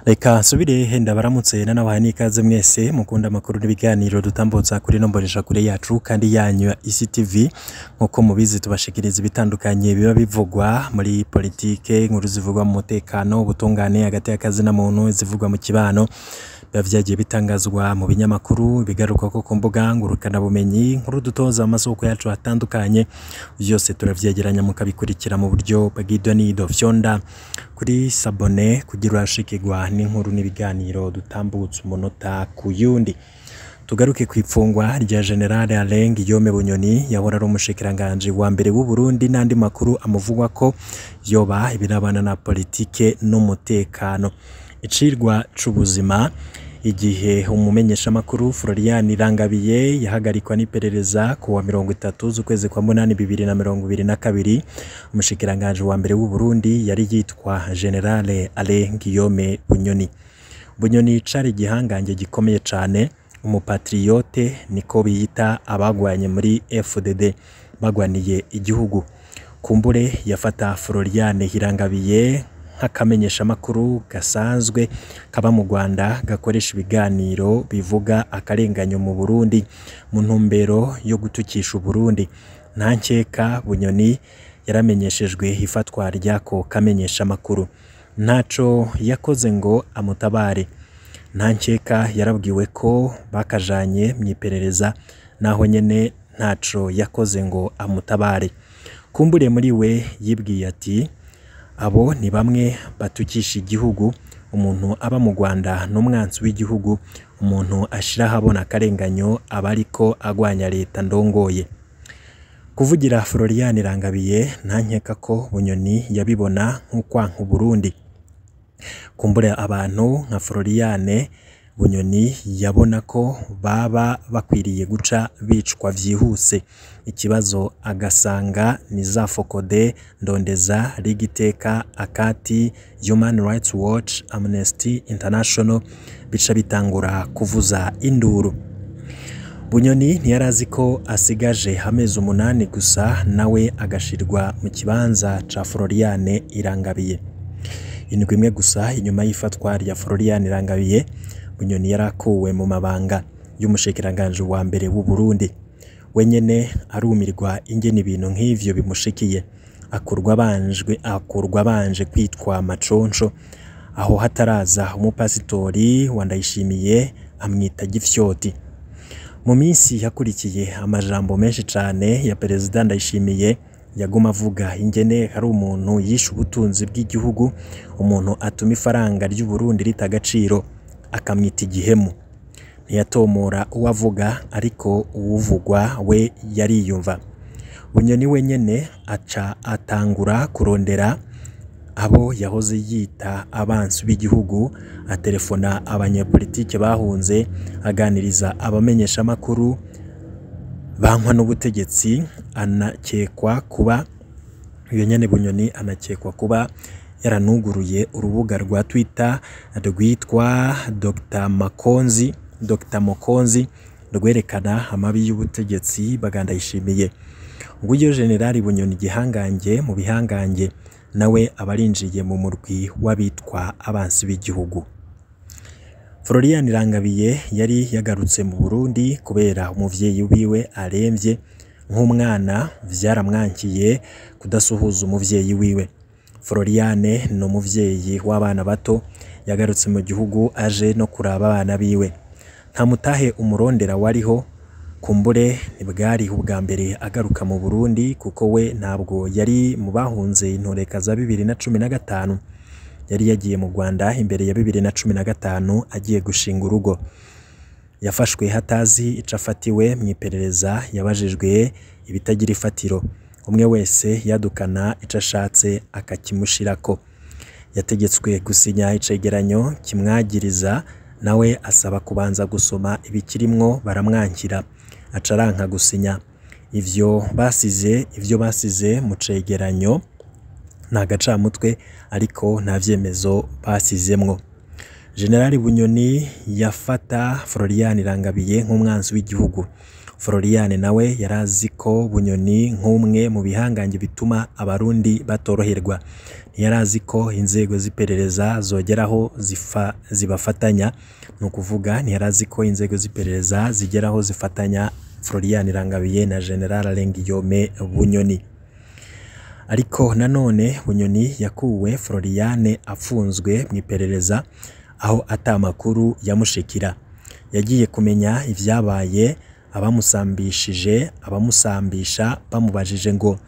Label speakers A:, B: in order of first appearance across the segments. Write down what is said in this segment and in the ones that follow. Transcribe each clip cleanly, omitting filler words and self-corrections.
A: Reka nsubire ndabaramutse nanabaha n'ikaze mwese mukunda amakuru n'ibiganiro dutambutsa kuri nomboresha kure yacu kandi yanyu Isi TV nkuko mubizi tubashikiriza ibitandukanye biba bivugwa muri politike, inkuru zivugwa mu mutekano, ubutungane hagati y'akazi na muntu, zivugwa mu kibano bavyagiye bitangazwa mu binyamakuru bigaruka ko ku mbuga ngurukana bumenyi, inkuru dutoza amasoko yacu atandukanye byose turavyegeranya mukabikurikira mu buryo bw'idonido. Fyonda kuri sabone kugira urashikirwa n'inkuru n'ibiganiro dutambutsa umunota ku yundi. Tugaruke kw'ipfungwa rya General Ndayishimiye Bunyoni yahora ari umushikiranganje wa mbere w'u Burundi n'andi makuru amuvugwa ko yoba ibirabana na politike n'umutekano. Icirwa c'ubuzima igihe umumenyesha makuru Florian Irangabiye yahagarikwa n'iperereza ku wa 30 z'ukwezi kwa munani 2022, umushikiranganje wa mbere w'u Burundi yari yitwa General Ndayishimiye Bunyoni. Bunyoni cari igihangange gikomeye cane, umupatriote niko biyita abagwanye muri FDD bagwaniye igihugu. Kumbure yafata Florian Irangabiye nk'akamenyesha makuru gasanzwe kaba mu Rwanda gakoresha ibiganiro bivuga akarenganyo mu Burundi mu ntumbero yo gutukisha Burundi. Nta nkeka Bunyoni yaramenyeshejwe ifatwa ryako kamenyesha makuru, ntaco yakoze ngo amutabare. Nta nkeka yarabwiwe ko bakajanye mwiperereza naho nyene ntaco yakoze ngo amutabare. Kumbure muri we yibwiye ati abo ni bamwe batukisha igihugu, umuntu aba mu Rwanda n'umwansi w'igihugu, umuntu ashira habona akarenganyo abariko agwanya leta ndongoye. Kuvugira Florian Irangabiye nta nkeka ko Bunyoni yabibona nk'ukwanka Burundi. Kumbure abantu nka Florian Bunyoni yabona ko baba bakwiriye guca bicwa vyihuse, ikibazo agasanga ni za Fokode, Ndondeza, Rigiteka, Akati, Human Rights Watch, Amnesty International bica bitangura kuvuza induru. Bunyoni ntiyarazi ko asigaje amezi 8 gusa nawe agashirwa mu kibanza ca Florian Irangabiye. Indwi imwe gusa inyuma y'ifatwa rya Florian Irangabiye, Bunyoni yarakuwe mu mabanga y'umushikiranganje wa mbere w'u Burundi. Wenyene arumirwa ingene ibintu nk'ivyo bimushikiye, akurwa banje kwitwa maconco, aho hataraza umupasitori wa Ndayishimiye amwita gifyoti. Mu minsi yakurikiye amajambo menshi cane ya Perezida Ndayishimiye yaguma avuga ingene hari umuntu yishe ubutunzi bw'igihugu, umuntu atuma ifaranga ry'u Burundi ritagaciro akamwita igihemu. Ntiyatomora uwavuga ariko uwuvugwa we yariyumva. Bunyoni wenyene aca atangura kurondera abo yahoze yita abansi b'igihugu, atelefona abanyepolike bahunze, aganiriza abamenyesha makuru bankwa n'ubutegetsi. Anakekwa kuba nyene Bunyoni anakekwa kuba yaranuguruye urubuga rwa Twitter rwitwa Dr. Mokonzi rwerekana amabi y'ubutegetsi bagandayishimiye. Nguyo General Bunyoni gihangange mu bihangange, nawe abarinjiye mu murwi w'abitwa abansi b'igihugu. Florian Irangabiye yari yagarutse mu Burundi kubera umuvyeyi wiwe aremvye, nk'umwana vyaramwankiye kudasuhuza umuvyeyi wiwe. Florian no muvyeyi w'abana bato yagarutse mu gihugu aje no kuraba abana biwe. Nta mutahe umurondera wariho, kumbure nibwari ubwa mbere agaruka mu Burundi kuko we ntabwo yari mu bahunze intoreka za 2015. Yari yagiye mu Rwanda imbere ya 2015 agiye gushinga urugo. Yafashwe hatazi icafatiwe mwiperereza, yabajijwe ibitagira ifatiro, umwe wese yadukana icashatse akakimushirako. Yategetswe gusinya icegeranyo kimwagiriza, nawe asaba kubanza gusoma ibikirimwo baramwankira, acaranka gusinya. Ivyo basize mu cegeranyo nta gacamutwe ariko nta vyemezo basizemwo. General Bunyoni yafata Florian Irangabiye nk'umwanzi w'igihugu. Floriane nawe yarazi ko Bunyoni nk'umwe mu bihangange bituma abarundi batoroherwa. Ntiyarazi ko inzego z'iperereza zogeraho zibafatanya, no kuvuga ntiyarazi ko inzego z'iperereza zigeraho zifatanya Floriane Irangabiye na General Lengiyome Bunyoni. Ariko nanone Bunyoni yakuwe Floriane afunzwe mu iperereza aho atamakuru yamushikira. Yagiye kumenya ivyabaye abamusambisha bamubajije ngo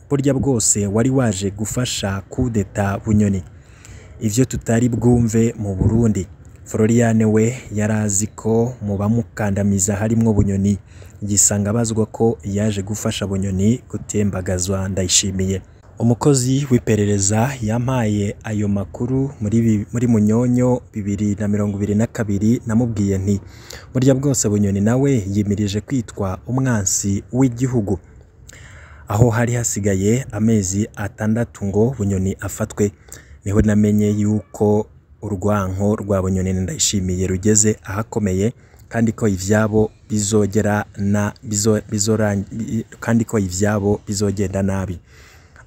A: burya bwose wari waje gufasha kudeta Bunyoni, ivyo tutari bwumve mu Burundi. Floriane we yarazi ko mu bamukandamiza harimwo Bunyoni, gisanga bazwa ko yaje gufasha Bunyoni gutembagazwa Ndayishimiye. Umukozi w'iperereza yampaye ayo makuru muri Munyonyo 2022, namubwiye nti burya bwose Bunyoni nawe yimirije kwitwa umwansi w'igihugu. Aho hari hasigaye amezi 6 ngo Bunyoni afatwe, niho namenye yuko urwanko rwa Bunyoni Ndayishimiye rugeze ahakomeye, kandi ko ivyabo bizogenda nabi.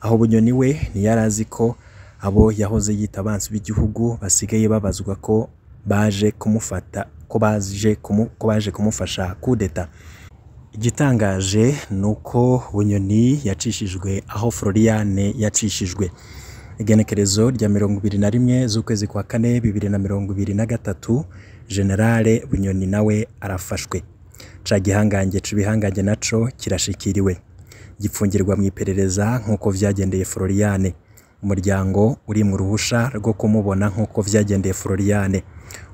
A: Aho Bunyoni we ntiyarazi ko abo yahoze yita abansi b'igihugu basigaye babazwa ko baje kumufasha kudeta. Igitangaje nuko Bunyoni yacishijwe aho Floriane yacishijwe. Igenekerezo rya 21 z'ukwezi kwa 4 2023, Generale Bunyoni nawe arafashwe. Ca gihangange cibihangange naco kirashikiriwe, gipfungirwa mu iperereza nkuko vyagendeye Floriane. Umuryango uri mu ruhusha rwo kumubona nkuko vyagendeye Floriane.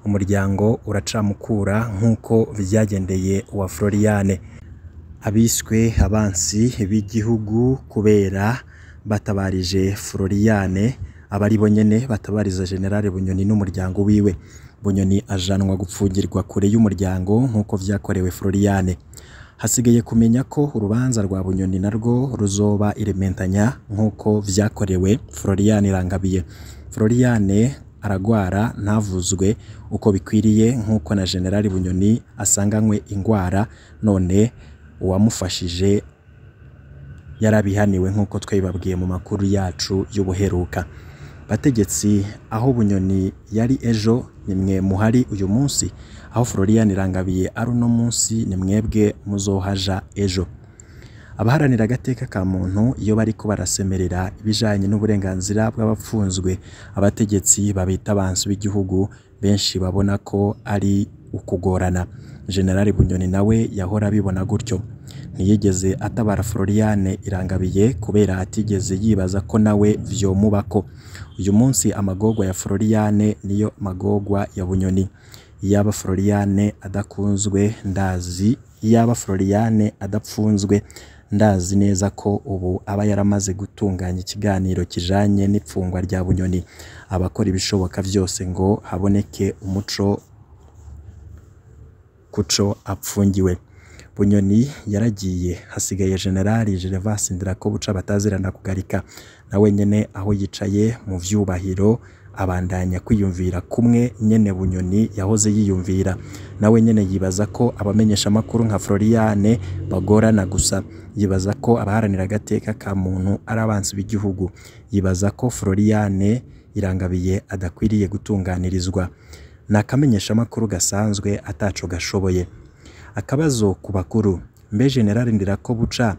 A: Umuryango uracamukura nkuko vyagendeye wa Floriane. Abiswe abansi b'igihugu kubera batabarije Floriane, abari bonyene batabariza General Bunyoni n'umuryango wiwe. Bunyoni ajanwa gupfungirwa kure y'umuryango nkuko vyakorewe Floriane. Hasigaye kumenya ko urubanza rwa Bunyoni narwo ruzoba irementanya nkuko vyakorewe Floriane Irangabiye. Floriane aragwara ntavuzwe uko bikwiriye nkuko na General Bunyoni asanganywe ingwara, none uwamufashije yarabihaniwe nkuko twibabwiye mu makuru yacu y'ubuheruka. Bategetsi, aho Bunyoni yari ejo nimwe muhari uyu munsi, aho Floriane Irangabiye ari uno munsi nimwebwe muzohaja ejo. Abaharanira agateka ka muntu iyo bariko barasemerera ibijanye n'uburenganzira bw'abapfunzwe, abategetsi babita abansi b'igihugu benshi babona ko ari ukugorana. General Bunyoni nawe yahora bibona gutyo. Ntiyigeze atabara Floriane Irangabiye kubera atigeze yibaza ko nawe vyomubako. Uyu munsi amagogwa ya Floriane niyo magogwa ya Bunyoni. Iyaba Floriane adakunzwe ndazi, iyaba Floriane adapfunzwe ndazi neza ko ubu aba yaramaze gutunganya ikiganiro kijanye n'ipfungwa rya Bunyoni, abakora ibishoboka vyose ngo haboneke umuco kuco apfungiwe. Bunyoni yaragiye, hasigaye General Gervas Ndirakobuca batazira Ndakugarika. Nawe nyene aho yicaye mu vyubahiro abandanya kwiyumvira kumwe nyene Bunyoni yahoze yiyumvira. Nawe nyene yibaza ko abamenyesha makuru nka Floriane bagorana gusa. Yibaza ko abaharanira agateka ka muntu ari abansi b'igihugu. Yibaza ko Floriane Irangabiye adakwiriye gutunganirizwa. Nakamenyesha makuru gasanzwe ataco gashoboye. Akabazo ku bakuru, mbe General Ndirakobuca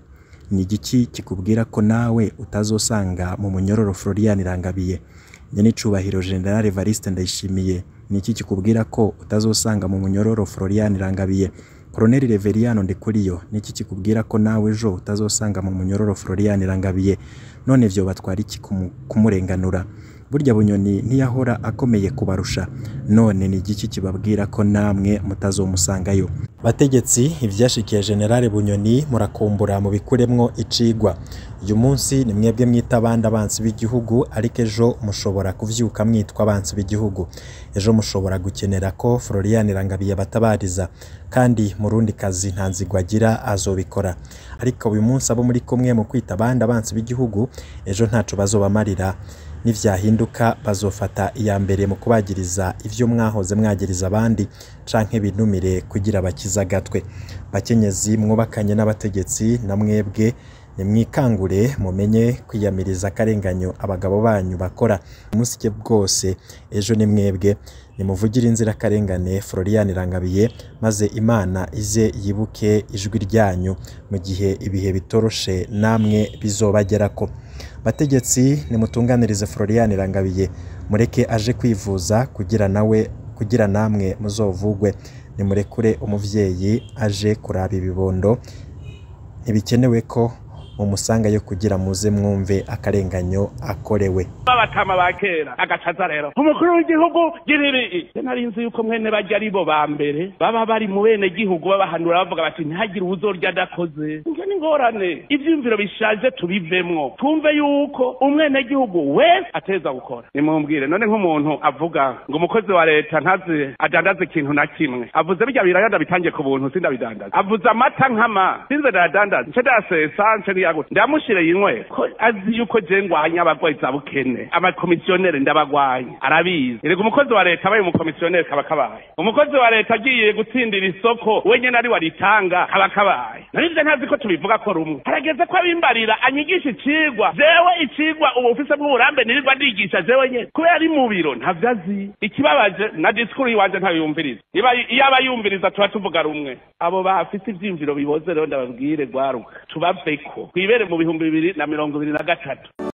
A: ni igiki kikubwira ko nawe utazosanga mu munyororo Floriane Irangabiye? Nyene cubahiro General Evariste Ndayishimiye ni iki kikubwira ko utazosanga mu munyororo Floriane Irangabiye? Colonel Reveriano Ndikuriyo ni iki kikubwira ko nawe ejo utazosanga mu munyororo Floriane Irangabiye? None vyo batwara iki kumurenganura? Burya Bunyoni ntiyahora akomeye kubarusha, none ni igiki kibabwira ko namwe mutazomusangayo? Bategetsi, ivyashikiye General Bunyoni murakumbura mu bikuremwo icigwa. uyu munsi ni mwebwe mwita abandi abansi b'igihugu, ariko ejo mushobora kuvyuka mwitwa abansi b'igihugu. Ejo mushobora gukenera ko Florian Irangabiye batabariza, kandi murundi kazi nta nzigwa agira azobikora. Ariko uyu munsi abo muri kumwe mu kwita abandi abansi b'igihugu, ejo ntaco bazobamarira. Nivyahinduka bazofata iya mbere mu kubagiriza ivyo mwahoze mwagiriza abandi, canke binumire kugira bakiza gatwe. Bakenyezi mwubakanye n'abategetsi, na mwebwe nimwikangure mumenye kwiyamiriza akarenganyo abagabo banyu bakora umusike bwose. Ejo ni mwebwe nimuvugira inzira karengane Florian Irangabiye, maze Imana ize yibuke ijwi ryanyu mu gihe ibihe bitoroshe namwe bizobagerako. Bategetsi nimutunganirize Florian Irangabiye, mureke aje kwivuza kugira namwe muzovugwe. Nimurekure umuvyeyi aje kuraba ibibondo, ntibikenewe ko umusanga yo kugira muze mwumve akarenganyo akorewe.
B: Babatama bakera agacaza rero umukuru w'igihugu giriri narinzi yuko mwene bajya aribo ba mbere baba bari mu bene gihugu babahanura bavuga bati ntihagire uzorya adakoze. Nge n'ingorane ivyumviro bishaje tubivemwo, twumve yuko umwene gihugu wese ateza gukora. Nimumbwire none nk'umuntu avuga ngo umukozi wa leta ntazi adandaza ikintu na kimwe, avuze bijya birayanda bitangiye ku buntu sindabidandaza, avuze amata nkama sinze ndadandaza nce dasesa nce ndamushire yinwe ko azi yuko je ngwanya abagwayi za bukene, amakomisiyoneri ndabagwanya arabizi. Erega umukozi wa leta abaye umukomisiyoneri kaba kabaye, umukozi wa leta agiye gutsindira isoko wenyene ari waritanga kaba kabaye. Narivyo ntazi ko tubivuga ko rumwe, harageze ko abimbarira anyigisha icigwa, jewe icigwa ubu ufise bw'uburambe nirirwa ndigisha jewe nyene kubera ari mu biro ntavyazi. Ikibabaje na disikuru yiwanje ntayumviriza, iyo abayumviriza tuba tuvuga rumwe. Abo bafise ivyimviro biboze rero ndababwire gwaruka tubaveko kwibere mu 2023.